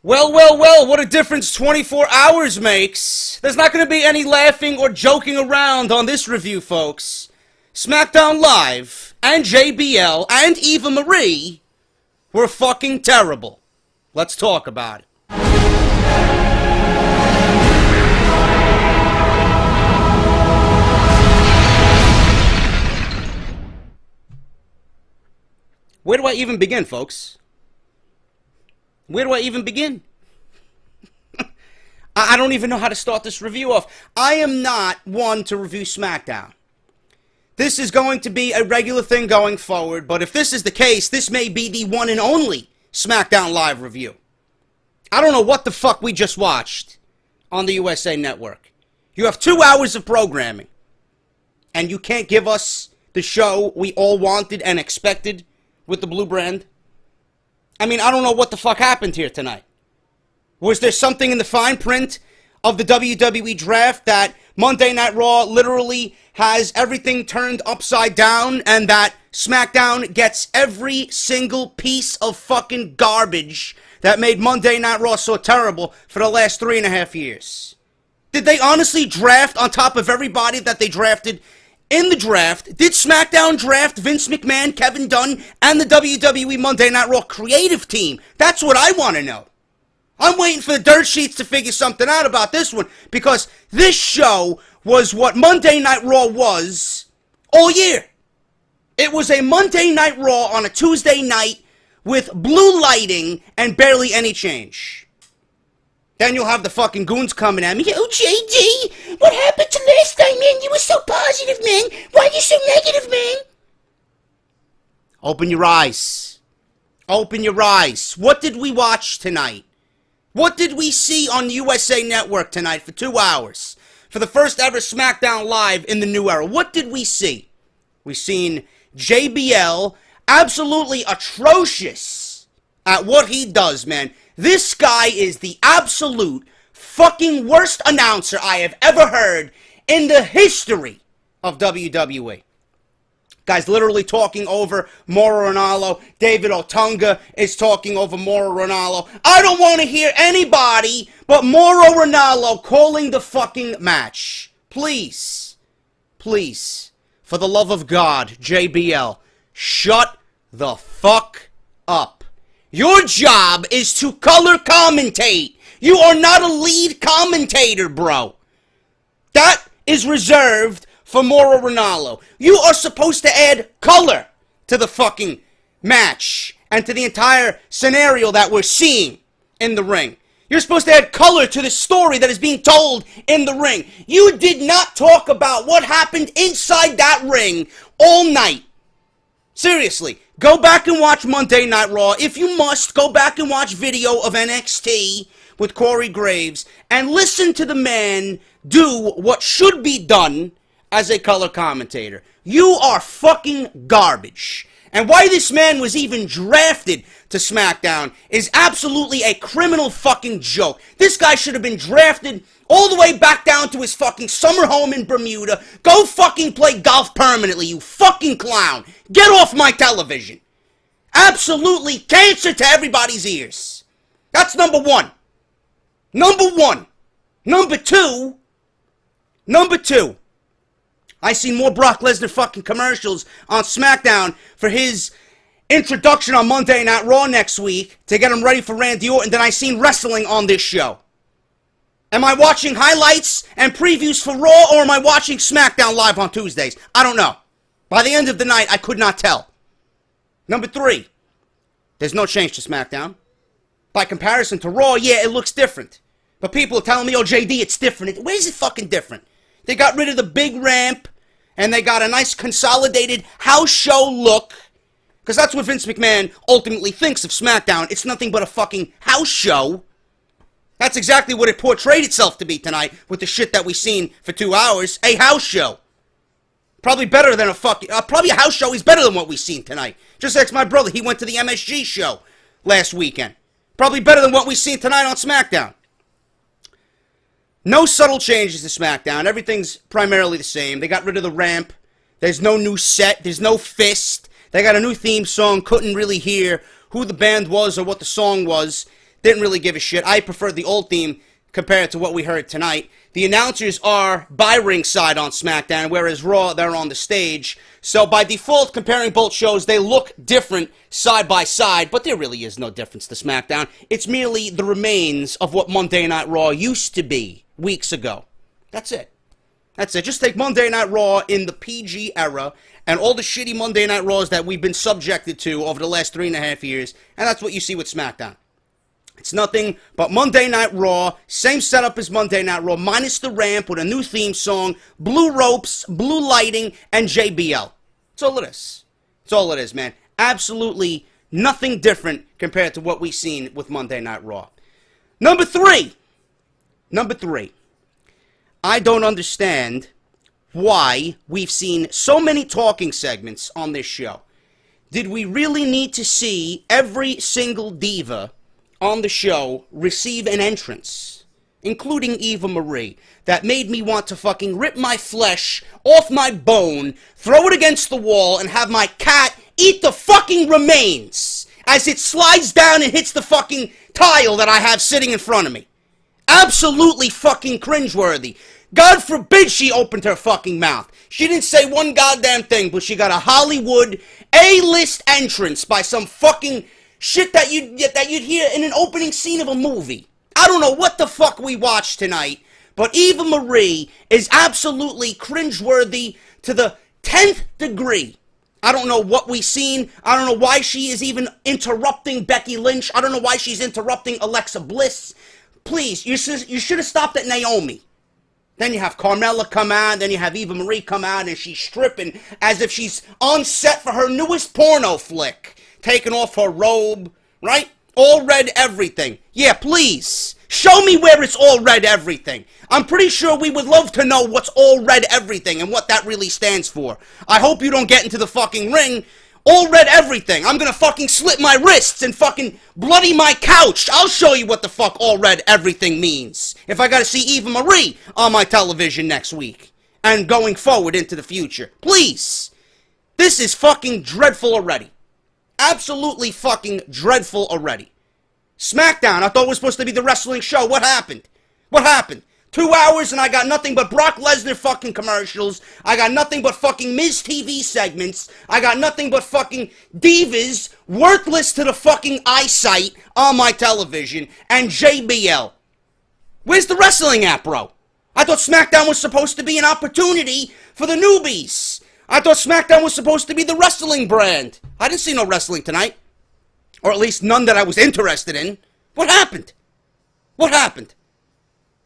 Well, well, well, what a difference 24 hours makes. There's not going to be any laughing or joking around on this review, folks. Smackdown Live and JBL and Eva Marie were fucking terrible. Let's talk about it. Where do I even begin, folks? Where do I even begin? I don't even know how to start this review off. I am not one to review SmackDown. This is going to be a regular thing going forward, but if this is the case, this may be the one and only SmackDown Live review. I don't know what the fuck we just watched on the USA Network. You have 2 hours of programming, and you can't give us the show we all wanted and expected with the blue brand? I mean, I don't know what the fuck happened here tonight. Was there something in the fine print of the WWE draft that Monday Night Raw literally has everything turned upside down and that SmackDown gets every single piece of fucking garbage that made Monday Night Raw so terrible for the last 3.5 years? Did they honestly draft on top of everybody that they drafted in the draft? Did SmackDown draft Vince McMahon, Kevin Dunn, and the WWE Monday Night Raw creative team? That's what I want to know. I'm waiting for the dirt sheets to figure something out about this one, because this show was what Monday Night Raw was all year. It was a Monday Night Raw on a Tuesday night with blue lighting and barely any change. Then you'll have the fucking goons coming at me. Oh, JD, what happened to last time, man? You were so positive, man. Why are you so negative, man? Open your eyes. Open your eyes. What did we watch tonight? What did we see on USA Network tonight for 2 hours? For the first ever SmackDown Live in the new era. What did we see? We seen JBL absolutely atrocious at what he does, man. This guy is the absolute fucking worst announcer I have ever heard in the history of WWE. Guy's literally talking over Mauro Ranallo. David Otunga is talking over Mauro Ranallo. I don't want to hear anybody but Mauro Ranallo calling the fucking match. Please, please, for the love of God, JBL, shut the fuck up. Your job is to color commentate. You are not a lead commentator, bro. That is reserved for Mauro Ranallo. You are supposed to add color to the fucking match and to the entire scenario that we're seeing in the ring. You're supposed to add color to the story that is being told in the ring. You did not talk about what happened inside that ring all night. Seriously, go back and watch Monday Night Raw. If you must, go back and watch video of NXT with Corey Graves and listen to the man do what should be done as a color commentator. You are fucking garbage. And why this man was even drafted to SmackDown is absolutely a criminal fucking joke. This guy should have been drafted all the way back down to his fucking summer home in Bermuda. Go fucking play golf permanently, you fucking clown. Get off my television. Absolutely cancer to everybody's ears. That's number one. Number one. Number two. I see more Brock Lesnar fucking commercials on SmackDown for his introduction on Monday Night Raw next week to get him ready for Randy Orton than I seen wrestling on this show. Am I watching highlights and previews for Raw, or am I watching SmackDown Live on Tuesdays? I don't know. By the end of the night, I could not tell. Number three, there's no change to SmackDown. By comparison to Raw, yeah, it looks different. But people are telling me, oh, JD, it's different. Where is it fucking different? They got rid of the big ramp, and they got a nice consolidated house show look. Because that's what Vince McMahon ultimately thinks of SmackDown. It's nothing but a fucking house show. That's exactly what it portrayed itself to be tonight with the shit that we seen for 2 hours. A house show. Probably better than a fucking... probably a house show is better than what we seen tonight. Just ask my brother. He went to the MSG show last weekend. Probably better than what we seen tonight on SmackDown. No subtle changes to SmackDown. Everything's primarily the same. They got rid of the ramp. There's no new set. There's no fist. They got a new theme song. Couldn't really hear who the band was or what the song was. Didn't really give a shit. I preferred the old theme compared to what we heard tonight. The announcers are by ringside on SmackDown, whereas Raw, they're on the stage. So by default, comparing both shows, they look different side by side, but there really is no difference to SmackDown. It's merely the remains of what Monday Night Raw used to be weeks ago. That's it. That's it. Just take Monday Night Raw in the PG era and all the shitty Monday Night Raws that we've been subjected to over the last 3.5 years, and that's what you see with SmackDown. It's nothing but Monday Night Raw, same setup as Monday Night Raw, minus the ramp with a new theme song, blue ropes, blue lighting, and JBL. That's all it is. That's all it is, man. Absolutely nothing different compared to what we've seen with Monday Night Raw. Number three. I don't understand why we've seen so many talking segments on this show. Did we really need to see every single diva on the show receive an entrance, including Eva Marie, that made me want to fucking rip my flesh off my bone, throw it against the wall, and have my cat eat the fucking remains as it slides down and hits the fucking tile that I have sitting in front of me? Absolutely fucking cringeworthy. God forbid she opened her fucking mouth. She didn't say one goddamn thing, but she got a Hollywood A-list entrance by some fucking shit that you'd hear in an opening scene of a movie. I don't know what the fuck we watched tonight, but Eva Marie is absolutely cringeworthy to the 10th degree. I don't know what we've seen. I don't know why she is even interrupting Becky Lynch. I don't know why she's interrupting Alexa Bliss. Please, you should have stopped at Naomi. Then you have Carmella come out, then you have Eva Marie come out, and she's stripping as if she's on set for her newest porno flick. Taking off her robe, right? All red everything. Yeah, please. Show me where it's all red everything. I'm pretty sure we would love to know what's all red everything and what that really stands for. I hope you don't get into the fucking ring. All red everything. I'm gonna fucking slit my wrists and fucking bloody my couch. I'll show you what the fuck all red everything means. If I gotta see Eva Marie on my television next week. And going forward into the future. Please. This is fucking dreadful already. Absolutely fucking dreadful already. SmackDown, I thought it was supposed to be the wrestling show. What happened? What happened? 2 hours and I got nothing but Brock Lesnar fucking commercials. I got nothing but fucking Miz TV segments. I got nothing but fucking divas worthless to the fucking eyesight on my television. And JBL. Where's the wrestling app, bro? I thought SmackDown was supposed to be an opportunity for the newbies. I thought SmackDown was supposed to be the wrestling brand. I didn't see no wrestling tonight. Or at least none that I was interested in. What happened? What happened?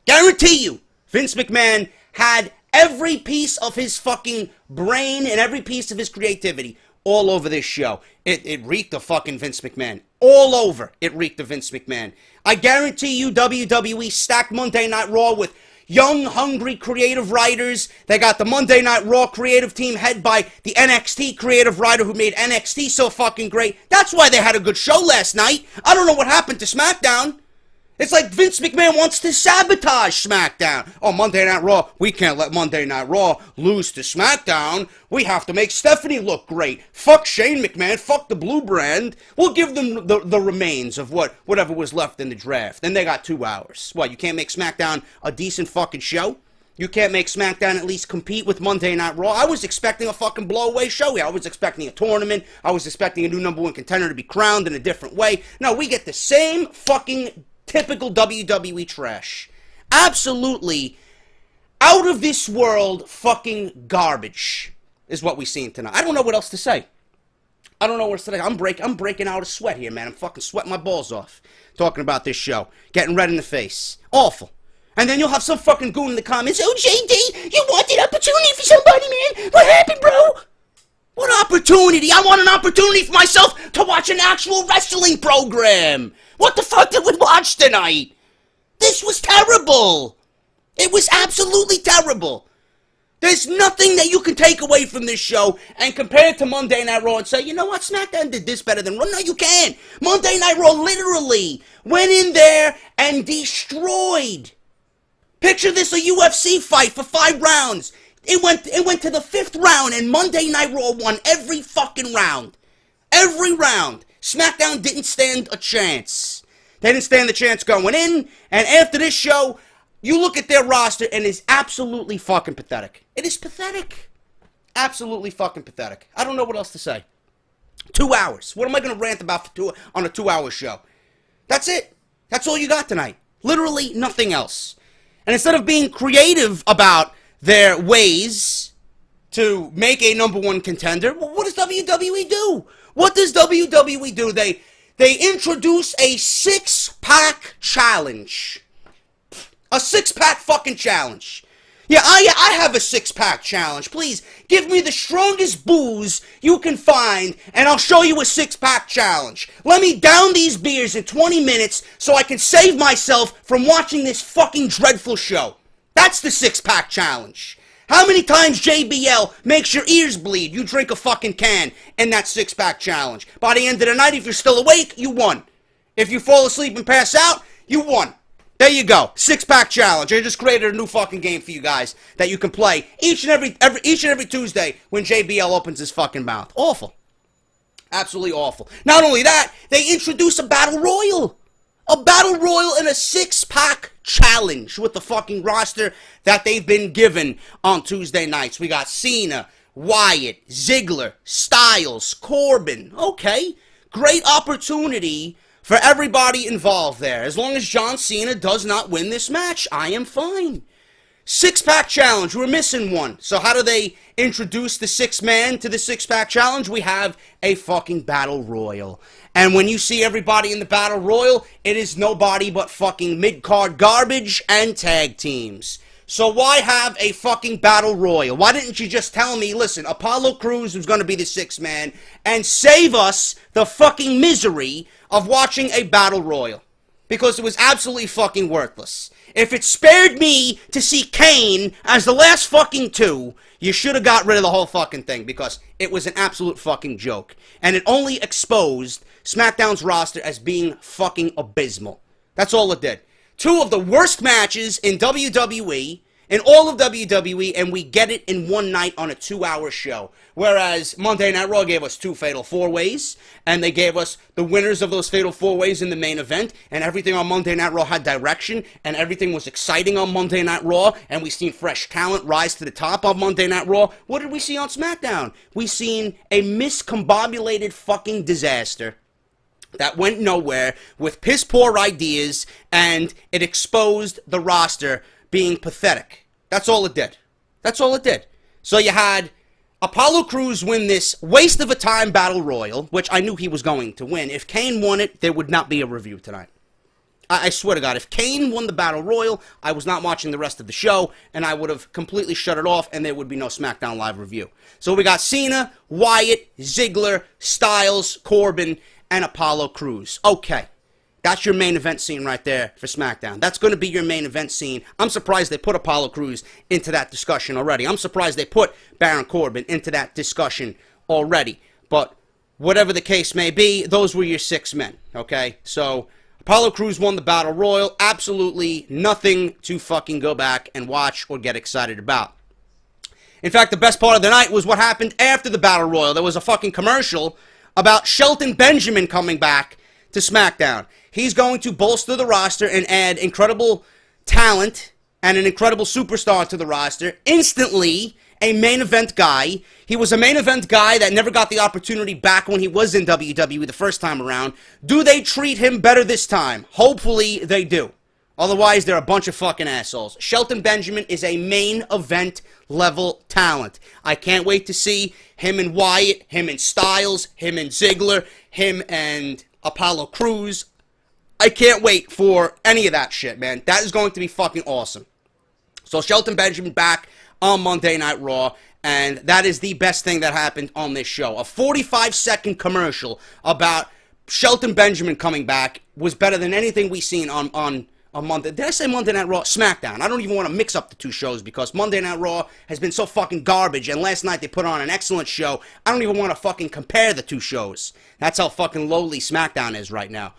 Guarantee you, Vince McMahon had every piece of his fucking brain and every piece of his creativity all over this show. It reeked of fucking Vince McMahon. All over it reeked of Vince McMahon. I guarantee you WWE stacked Monday Night Raw with young, hungry, creative writers. They got the Monday Night Raw creative team head by the NXT creative writer who made NXT so fucking great. That's why they had a good show last night. I don't know what happened to SmackDown. It's like Vince McMahon wants to sabotage SmackDown. Oh, Monday Night Raw, we can't let Monday Night Raw lose to SmackDown. We have to make Stephanie look great. Fuck Shane McMahon, fuck the Blue Brand. We'll give them the remains of whatever was left in the draft. And they got 2 hours. What, you can't make SmackDown a decent fucking show? You can't make SmackDown at least compete with Monday Night Raw? I was expecting a fucking blow-away show here. I was expecting a tournament. I was expecting a new #1 contender to be crowned in a different way. No, we get the same fucking typical WWE trash. Absolutely out of this world fucking garbage is what we've seen tonight. I don't know what else to say. I don't know what else to say. I'm breaking out a sweat here, man. I'm fucking sweating my balls off talking about this show. Getting red in the face. Awful. And then you'll have some fucking goon in the comments. Oh, JD, you wanted opportunity for somebody, man. What happened, bro? What opportunity? I want an opportunity for myself to watch an actual wrestling program. What the fuck did we watch tonight? This was terrible. It was absolutely terrible. There's nothing that you can take away from this show and compare it to Monday Night Raw and say, you know what, SmackDown did this better than Raw. No, you can't. Monday Night Raw literally went in there and destroyed. Picture this, a UFC fight for 5 rounds. It went to the 5th round, and Monday Night Raw won every fucking round. Every round. SmackDown didn't stand a chance. They didn't stand the chance going in. And after this show, you look at their roster and it's absolutely fucking pathetic. It is pathetic. Absolutely fucking pathetic. I don't know what else to say. 2 hours. What am I going to rant about on a 2-hour show? That's it. That's all you got tonight. Literally nothing else. And instead of being creative about their ways to make a number one contender, well, what does WWE do? What does WWE do? They introduce a 6-pack challenge. A 6-pack fucking challenge. Yeah, I have a 6-pack challenge. Please, give me the strongest booze you can find, and I'll show you a 6-pack challenge. Let me down these beers in 20 minutes so I can save myself from watching this fucking dreadful show. That's the 6-pack challenge. How many times JBL makes your ears bleed? You drink a fucking can in that 6-pack challenge. By the end of the night, if you're still awake, you won. If you fall asleep and pass out, you won. There you go. 6-pack challenge. I just created a new fucking game for you guys that you can play each and every Tuesday when JBL opens his fucking mouth. Awful. Absolutely awful. Not only that, they introduce a battle royal. A battle royal and a 6-pack challenge with the fucking roster that they've been given on Tuesday nights. We got Cena, Wyatt, Ziggler, Styles, Corbin. Okay. Great opportunity for everybody involved there. As long as John Cena does not win this match, I am fine. 6-pack challenge. We're missing one. So how do they introduce the 6-man to the 6-pack challenge? We have a fucking battle royal. And when you see everybody in the battle royal, it is nobody but fucking mid-card garbage and tag teams. So why have a fucking battle royal? Why didn't you just tell me, listen, Apollo Crews was going to be the 6-man and save us the fucking misery of watching a battle royal? Because it was absolutely fucking worthless. If it spared me to see Kane as the last fucking 2, you should have got rid of the whole fucking thing because it was an absolute fucking joke. And it only exposed SmackDown's roster as being fucking abysmal. That's all it did. 2 of the worst matches in WWE, in all of WWE, and we get it in one night on a 2-hour show. Whereas Monday Night Raw gave us 2 Fatal 4-Ways, and they gave us the winners of those Fatal 4-Ways in the main event, and everything on Monday Night Raw had direction, and everything was exciting on Monday Night Raw, and we seen fresh talent rise to the top on Monday Night Raw. What did we see on SmackDown? We seen a miscombobulated fucking disaster that went nowhere with piss-poor ideas, and it exposed the roster being pathetic. That's all it did. That's all it did. So you had Apollo Crews win this waste-of-a-time battle royal, which I knew he was going to win. If Kane won it, there would not be a review tonight. I swear to God, if Kane won the battle royal, I was not watching the rest of the show, and I would have completely shut it off, and there would be no SmackDown Live review. So we got Cena, Wyatt, Ziggler, Styles, Corbin, and Apollo Crews. Okay. That's your main event scene right there for SmackDown. That's going to be your main event scene. I'm surprised they put Apollo Crews into that discussion already. I'm surprised they put Baron Corbin into that discussion already. But whatever the case may be, those were your 6 men, okay? So Apollo Crews won the Battle Royal. Absolutely nothing to fucking go back and watch or get excited about. In fact, the best part of the night was what happened after the Battle Royal. There was a fucking commercial about Shelton Benjamin coming back to SmackDown. He's going to bolster the roster and add incredible talent and an incredible superstar to the roster. Instantly, a main event guy. He was a main event guy that never got the opportunity back when he was in WWE the first time around. Do they treat him better this time? Hopefully they do. Otherwise, they're a bunch of fucking assholes. Shelton Benjamin is a main event level talent. I can't wait to see him and Wyatt, him and Styles, him and Ziggler, him and Apollo Crews. I can't wait for any of that shit, man. That is going to be fucking awesome. So Shelton Benjamin back on Monday Night Raw, and that is the best thing that happened on this show. A 45-second commercial about Shelton Benjamin coming back was better than anything we've seen on Monday. Did I say Monday Night Raw? SmackDown. I don't even want to mix up the two shows because Monday Night Raw has been so fucking garbage, and last night they put on an excellent show. I don't even want to fucking compare the two shows. That's how fucking lowly SmackDown is right now.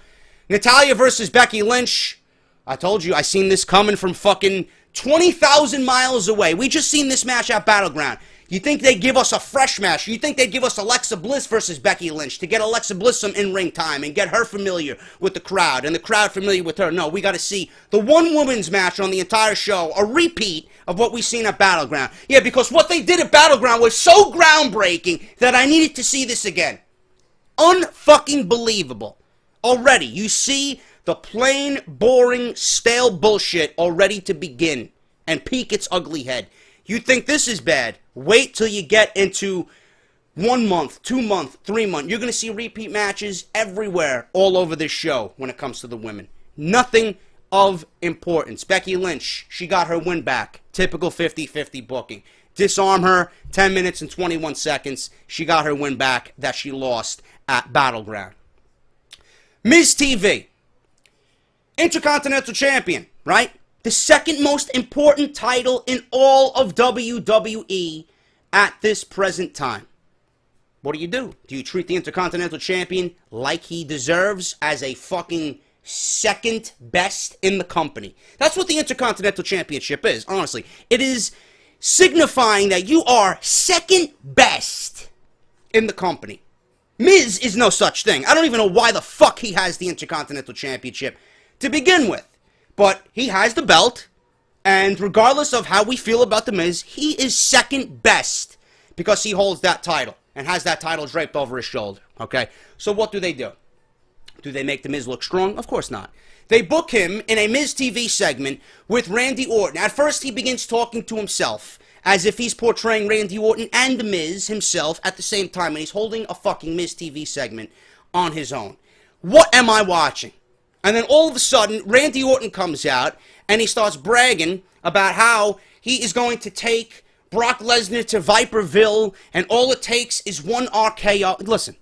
Natalya versus Becky Lynch. I told you, I seen this coming from fucking 20,000 miles away. We just seen this match at Battleground. You think they give us a fresh match? You think they give us Alexa Bliss versus Becky Lynch to get Alexa Bliss some in-ring time and get her familiar with the crowd and the crowd familiar with her? No, we got to see the one women's match on the entire show, a repeat of what we seen at Battleground. Yeah, because what they did at Battleground was so groundbreaking that I needed to see this again. Unfucking believable. Already, you see the plain, boring, stale bullshit already to begin and peek its ugly head. You think this is bad? Wait till you get into 1 month, 2 month, 3 month. You're going to see repeat matches everywhere all over this show when it comes to the women. Nothing of importance. Becky Lynch, she got her win back. Typical 50-50 booking. Disarm her, 10 minutes and 21 seconds. She got her win back that she lost at Battleground. Miz TV, Intercontinental Champion, right? The second most important title in all of WWE at this present time. What do? Do you treat the Intercontinental Champion like he deserves as a fucking second best in the company? That's what the Intercontinental Championship is, honestly. It is signifying that you are second best in the company. Miz is no such thing. I don't even know why the fuck he has the Intercontinental Championship to begin with. But he has the belt, and regardless of how we feel about The Miz, he is second best because he holds that title and has that title draped over his shoulder, okay? So what do? Do they make The Miz look strong? Of course not. They book him in a Miz TV segment with Randy Orton. At first, he begins talking to himself as if he's portraying Randy Orton and The Miz himself at the same time, and he's holding a fucking Miz TV segment on his own. What am I watching? And then all of a sudden, Randy Orton comes out, and he starts bragging about how he is going to take Brock Lesnar to Viperville, and all it takes is one RKO. Listen,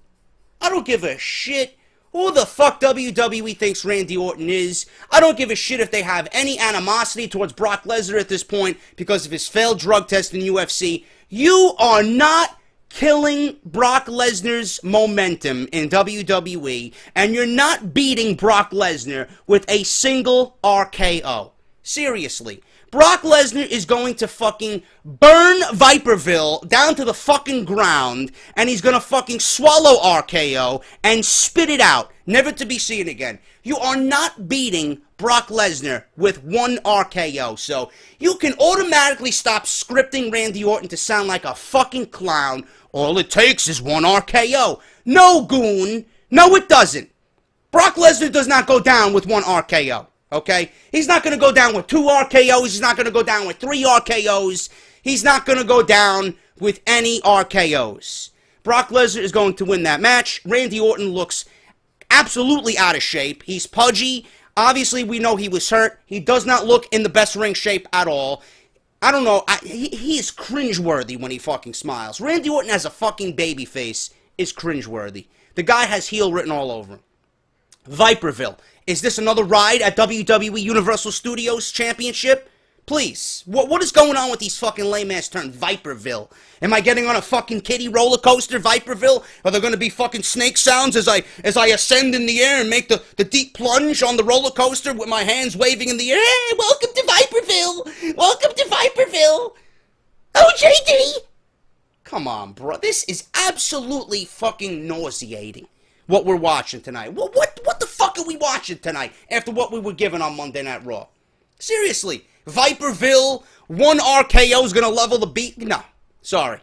I don't give a shit who the fuck WWE thinks Randy Orton is. I don't give a shit if they have any animosity towards Brock Lesnar at this point because of his failed drug test in UFC. You are not killing Brock Lesnar's momentum in WWE, and you're not beating Brock Lesnar with a single RKO. Seriously. Brock Lesnar is going to fucking burn Viperville down to the fucking ground, and he's going to fucking swallow RKO and spit it out, never to be seen again. You are not beating Brock Lesnar with one RKO, so you can automatically stop scripting Randy Orton to sound like a fucking clown. All it takes is one RKO. No, goon. No, it doesn't. Brock Lesnar does not go down with one RKO. Okay? He's not going to go down with 2 RKOs. He's not going to go down with 3 RKOs. He's not going to go down with any RKOs. Brock Lesnar is going to win that match. Randy Orton looks absolutely out of shape. He's pudgy. Obviously, we know he was hurt. He does not look in the best ring shape at all. I don't know. He is cringeworthy when he fucking smiles. Randy Orton as a fucking baby face is cringeworthy. The guy has heel written all over him. Viperville. Is this another ride at WWE Universal Studios Championship? Please. What is going on with these fucking lame-ass terms? Viperville. Am I getting on a fucking kiddie roller coaster, Viperville? Are there going to be fucking snake sounds as I ascend in the air and make the deep plunge on the roller coaster with my hands waving in the air? Hey, welcome to Viperville! Welcome to Viperville! Oh, JD! Come on, bro. This is absolutely fucking nauseating, what we're watching tonight. What the fuck are we watching tonight after what we were given on Monday Night Raw? Seriously. Viperville, one RKO is going to level the beast? No. Sorry.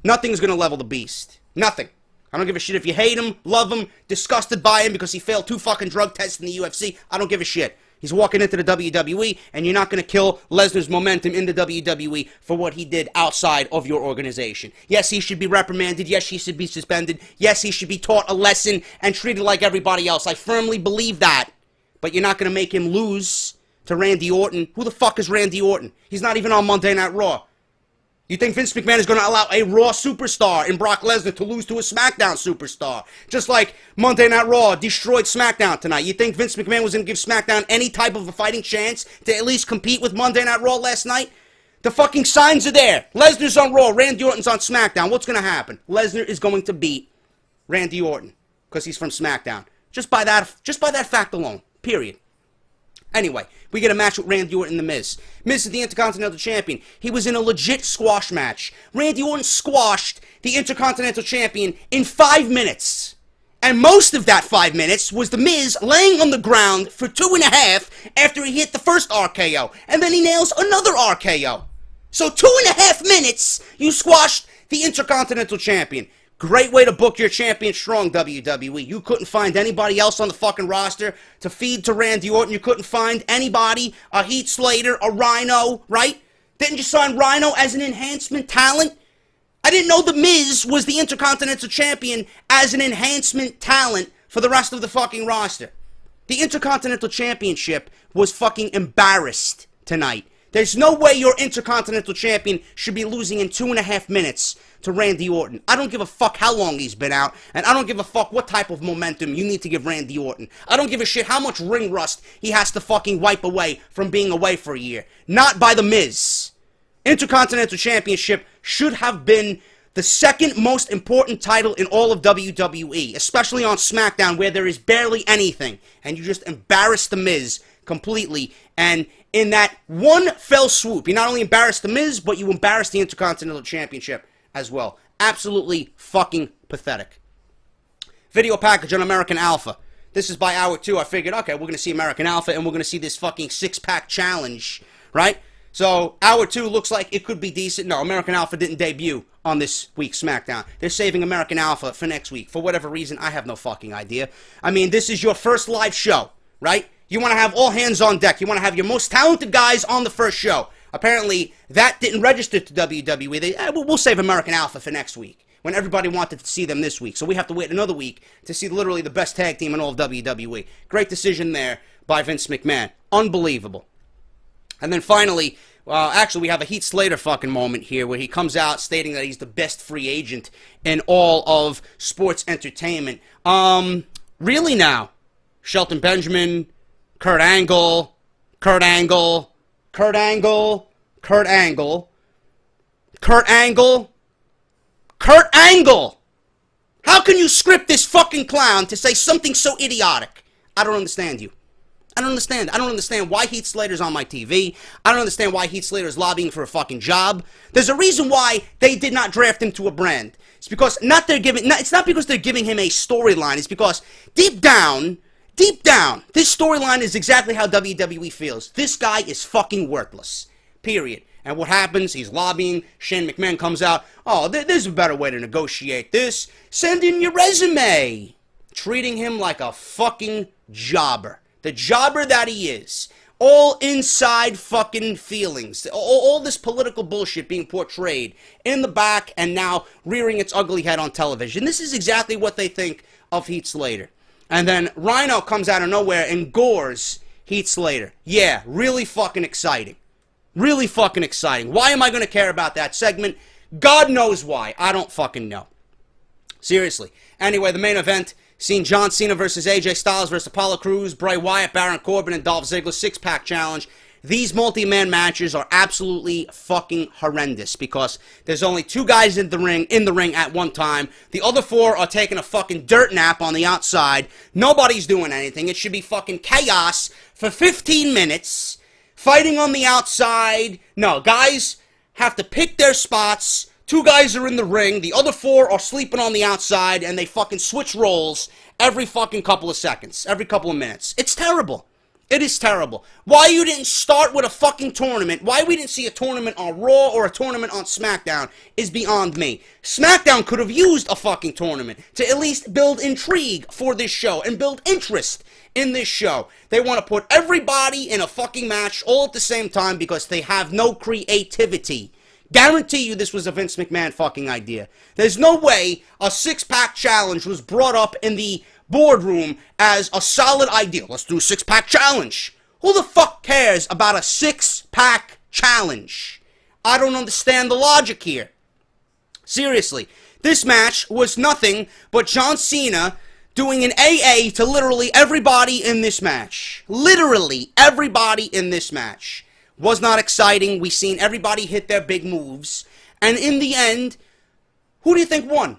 Nothing's going to level the beast. Nothing. I don't give a shit if you hate him, love him, disgusted by him because he failed 2 fucking drug tests in the UFC. I don't give a shit. He's walking into the WWE, and you're not going to kill Lesnar's momentum in the WWE for what he did outside of your organization. Yes, he should be reprimanded. Yes, he should be suspended. Yes, he should be taught a lesson and treated like everybody else. I firmly believe that. But you're not going to make him lose to Randy Orton. Who the fuck is Randy Orton? He's not even on Monday Night Raw. You think Vince McMahon is going to allow a Raw superstar in Brock Lesnar to lose to a Smackdown superstar? Just like Monday Night Raw destroyed Smackdown tonight. You think Vince McMahon was going to give Smackdown any type of a fighting chance to at least compete with Monday Night Raw last night? The fucking signs are there. Lesnar's on Raw. Randy Orton's on Smackdown. What's going to happen? Lesnar is going to beat Randy Orton because he's from Smackdown. Just by that fact alone. Period. Anyway, we get a match with Randy Orton and The Miz. Miz is the Intercontinental Champion. He was in a legit squash match. Randy Orton squashed the Intercontinental Champion in 5 minutes. And most of that 5 minutes was The Miz laying on the ground for 2.5 after he hit the first RKO. And then he nails another RKO. So 2.5 minutes, you squashed the Intercontinental Champion. Great way to book your champion strong, WWE. You couldn't find anybody else on the fucking roster to feed to Randy Orton. You couldn't find anybody, a Heath Slater, a Rhino, right? Didn't you sign Rhino as an enhancement talent? I didn't know The Miz was the Intercontinental Champion as an enhancement talent for the rest of the fucking roster. The Intercontinental Championship was fucking embarrassed tonight. There's no way your Intercontinental Champion should be losing in 2.5 minutes to Randy Orton. I don't give a fuck how long he's been out, and I don't give a fuck what type of momentum you need to give Randy Orton. I don't give a shit how much ring rust he has to fucking wipe away from being away for a year. Not by The Miz. Intercontinental Championship should have been the second most important title in all of WWE, especially on SmackDown where there is barely anything, and you just embarrassed The Miz completely, and in that one fell swoop, you not only embarrassed The Miz, but you embarrassed the Intercontinental Championship as well. Absolutely fucking pathetic. Video package on American Alpha. This is by hour 2. I figured, okay, we're going to see American Alpha, and we're going to see this fucking 6-pack challenge, right? So, hour 2 looks like it could be decent. No, American Alpha didn't debut on this week's SmackDown. They're saving American Alpha for next week. For whatever reason, I have no fucking idea. I mean, this is your first live show, right? You want to have all hands on deck. You want to have your most talented guys on the first show. Apparently, that didn't register to WWE. We'll save American Alpha for next week, when everybody wanted to see them this week. So we have to wait another week to see literally the best tag team in all of WWE. Great decision there by Vince McMahon. Unbelievable. And then finally, actually we have a Heath Slater fucking moment here where he comes out stating that he's the best free agent in all of sports entertainment. Really now? Shelton Benjamin, Kurt Angle, Kurt Angle, Kurt Angle, Kurt Angle, Kurt Angle, Kurt Angle! How can you script this fucking clown to say something so idiotic? I don't understand you. I don't understand. I don't understand why Heath Slater's on my TV. I don't understand why Heath Slater's lobbying for a fucking job. There's a reason why they did not draft him to a brand. It's because it's not because they're giving him a storyline. It's because deep down, this storyline is exactly how WWE feels. This guy is fucking worthless. Period. And what happens? He's lobbying. Shane McMahon comes out. Oh, there's a better way to negotiate this. Send in your resume. Treating him like a fucking jobber. The jobber that he is. All inside fucking feelings. All this political bullshit being portrayed in the back and now rearing its ugly head on television. This is exactly what they think of Heath Slater. And then Rhino comes out of nowhere and gores Heath Slater. Yeah, really fucking exciting. Really fucking exciting. Why am I going to care about that segment? God knows why. I don't fucking know. Seriously. Anyway, the main event, seen John Cena versus AJ Styles versus Apollo Crews, Bray Wyatt, Baron Corbin, and Dolph Ziggler, 6-pack challenge. These multi-man matches are absolutely fucking horrendous because there's only 2 guys in the ring at one time. The other 4 are taking a fucking dirt nap on the outside. Nobody's doing anything. It should be fucking chaos for 15 minutes. Fighting on the outside. No, guys have to pick their spots. 2 guys are in the ring. The other 4 are sleeping on the outside, and they fucking switch roles every fucking couple of seconds, every couple of minutes. It's terrible. It is terrible. Why you didn't start with a fucking tournament, why we didn't see a tournament on Raw or a tournament on Smackdown is beyond me. Smackdown could have used a fucking tournament to at least build intrigue for this show and build interest in this show. They want to put everybody in a fucking match all at the same time because they have no creativity. Guarantee you this was a Vince McMahon fucking idea. There's no way a 6-pack challenge was brought up in the boardroom as a solid idea. Let's do a 6-pack challenge. Who the fuck cares about a 6-pack challenge? I don't understand the logic here. Seriously, this match was nothing but John Cena doing an AA to literally everybody in this match. Literally everybody in this match. Was not exciting. We seen everybody hit their big moves. And in the end, who do you think won?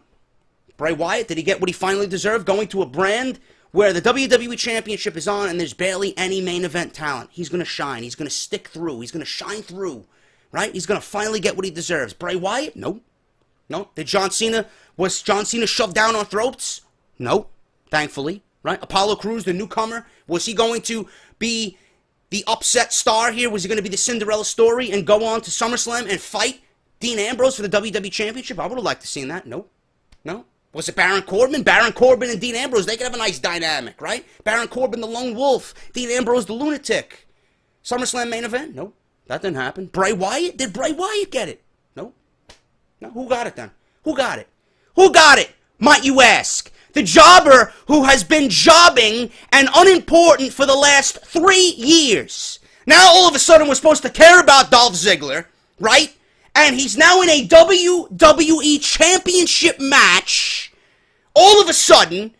Bray Wyatt? Did he get what he finally deserved? Going to a brand where the WWE Championship is on and there's barely any main event talent. He's going to shine. He's going to stick through. He's going to shine through, right? He's going to finally get what he deserves. Bray Wyatt? No. No. Was John Cena shoved down our throats? No. Thankfully, right? Apollo Crews, the newcomer, was he going to be the upset star here? Was he going to be the Cinderella story and go on to SummerSlam and fight Dean Ambrose for the WWE Championship? I would have liked to see that. No. No. Was it Baron Corbin? Baron Corbin and Dean Ambrose, they could have a nice dynamic, right? Baron Corbin, the lone wolf. Dean Ambrose, the lunatic. SummerSlam main event? No, that didn't happen. Bray Wyatt? Did Bray Wyatt get it? No. No, who got it then? Who got it? Who got it, might you ask? The jobber who has been jobbing and unimportant for the last 3 years. Now all of a sudden we're supposed to care about Dolph Ziggler, right? And he's now in a WWE Championship match, all of a sudden,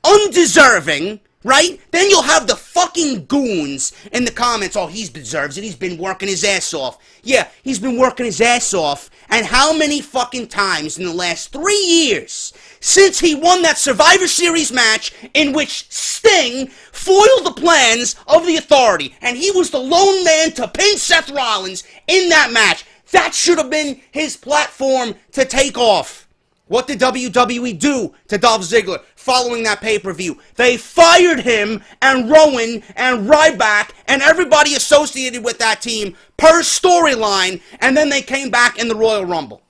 undeserving, right? Then you'll have the fucking goons in the comments, oh, he deserves it, he's been working his ass off. Yeah, he's been working his ass off, and how many fucking times in the last 3 years, since he won that Survivor Series match in which Sting foiled the plans of the Authority, and he was the lone man to pin Seth Rollins in that match. That should have been his platform to take off. What did WWE do to Dolph Ziggler following that pay-per-view? They fired him and Rowan and Ryback and everybody associated with that team per storyline, and then they came back in the Royal Rumble.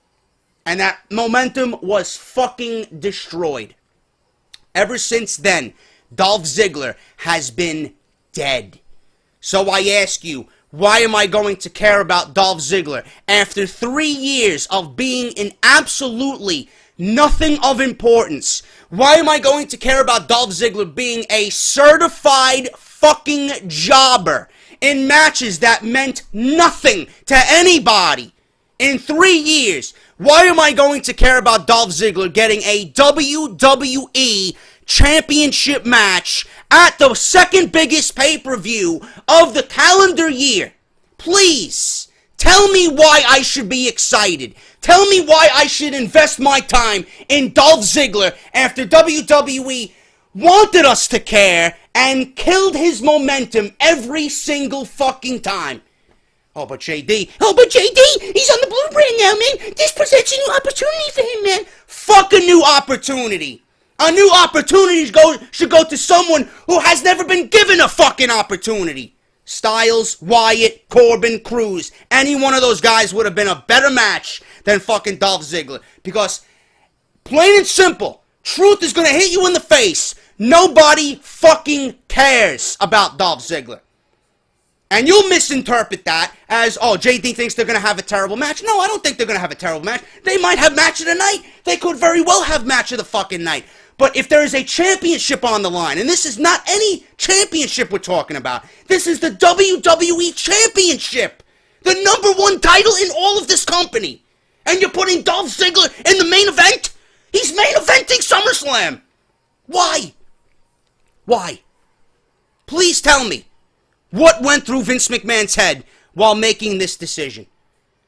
And that momentum was fucking destroyed. Ever since then, Dolph Ziggler has been dead. So I ask you, why am I going to care about Dolph Ziggler after 3 years of being in absolutely nothing of importance? Why am I going to care about Dolph Ziggler being a certified fucking jobber in matches that meant nothing to anybody in 3 years? Why am I going to care about Dolph Ziggler getting a WWE Championship match at the second biggest pay-per-view of the calendar year? Please, tell me why I should be excited. Tell me why I should invest my time in Dolph Ziggler after WWE wanted us to care and killed his momentum every single fucking time. Oh, but JD, he's on the blue brand now, man. This presents a new opportunity for him, man. Fuck a new opportunity. A new opportunity should go to someone who has never been given a fucking opportunity. Styles, Wyatt, Corbin, Crews. Any one of those guys would have been a better match than fucking Dolph Ziggler. Because, plain and simple, truth is going to hit you in the face. Nobody fucking cares about Dolph Ziggler. And you'll misinterpret that as, oh, JD thinks they're going to have a terrible match. No, I don't think they're going to have a terrible match. They might have match of the night. They could very well have match of the fucking night. But if there is a championship on the line, and this is not any championship we're talking about, this is the WWE Championship, the #1 title in all of this company, and you're putting Dolph Ziggler in the main event? He's main eventing SummerSlam. Why? Why? Please tell me what went through Vince McMahon's head while making this decision.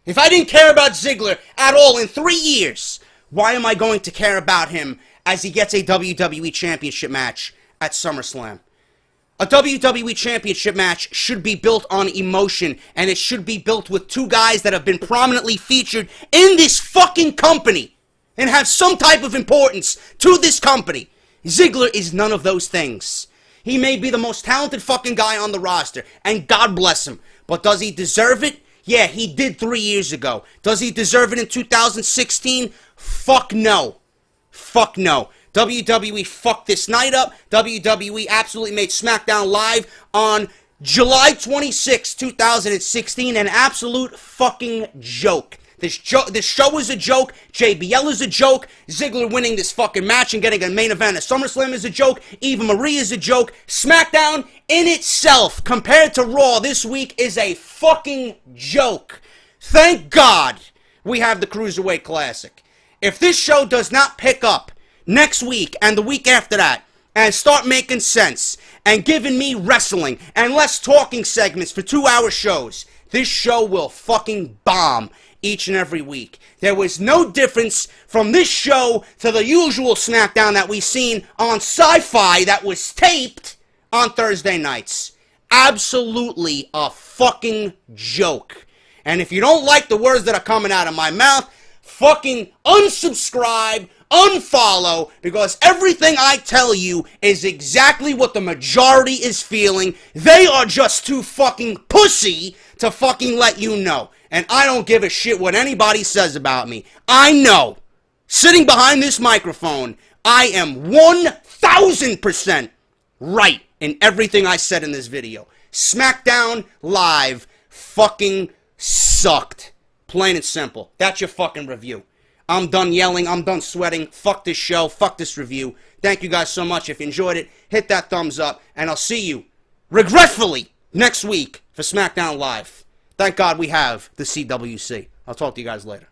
If I didn't care about Ziggler at all in 3 years, why am I going to care about him as he gets a WWE Championship match at SummerSlam? A WWE Championship match should be built on emotion, and it should be built with two guys that have been prominently featured in this fucking company and have some type of importance to this company. Ziggler is none of those things. He may be the most talented fucking guy on the roster, and God bless him, but does he deserve it? Yeah, he did 3 years ago. Does he deserve it in 2016? Fuck no. Fuck no. WWE fucked this night up. WWE absolutely made Smackdown live on July 26, 2016. An absolute fucking joke. This show is a joke. JBL is a joke. Ziggler winning this fucking match and getting a main event at SummerSlam is a joke. Eva Marie is a joke. Smackdown in itself, compared to Raw this week, is a fucking joke. Thank God we have the Cruiserweight Classic. If this show does not pick up next week and the week after that and start making sense and giving me wrestling and less talking segments for 2-hour shows, this show will fucking bomb each and every week. There was no difference from this show to the usual SmackDown that we've seen on Sci-Fi that was taped on Thursday nights. Absolutely a fucking joke. And if you don't like the words that are coming out of my mouth, fucking unsubscribe, unfollow, because everything I tell you is exactly what the majority is feeling. They are just too fucking pussy to fucking let you know. And I don't give a shit what anybody says about me. I know, sitting behind this microphone, I am 1000% right in everything I said in this video. SmackDown Live fucking sucked. Plain and simple. That's your fucking review. I'm done yelling. I'm done sweating. Fuck this show. Fuck this review. Thank you guys so much. If you enjoyed it, hit that thumbs up. And I'll see you, regretfully, next week for SmackDown Live. Thank God we have the CWC. I'll talk to you guys later.